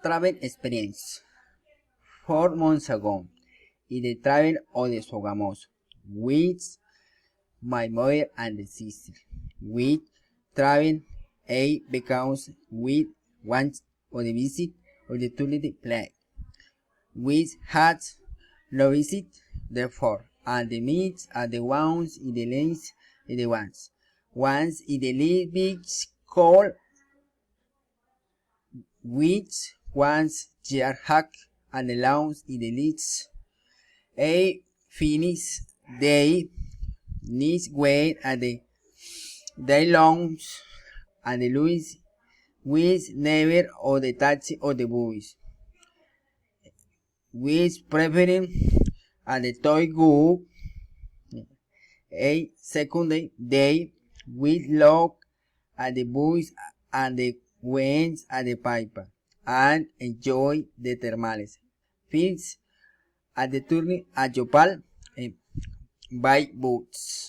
Travel experience. 4 months ago, in the travel of the Sogamos, with my mother and the sister, we travel because we want to visit of the tourist place. We had no visit, therefore, and the meats are the ones in the lanes in the ones. Once in the little beach called which once year hack and the lounge in the leads. A finish day needs way at the day lounge and the Louis with never or the touch of the boys. With preferring and the toy group. A second day with lock at the boys and the winds at the piper and enjoy the thermales. Feeds at the turning at Yopal by boats.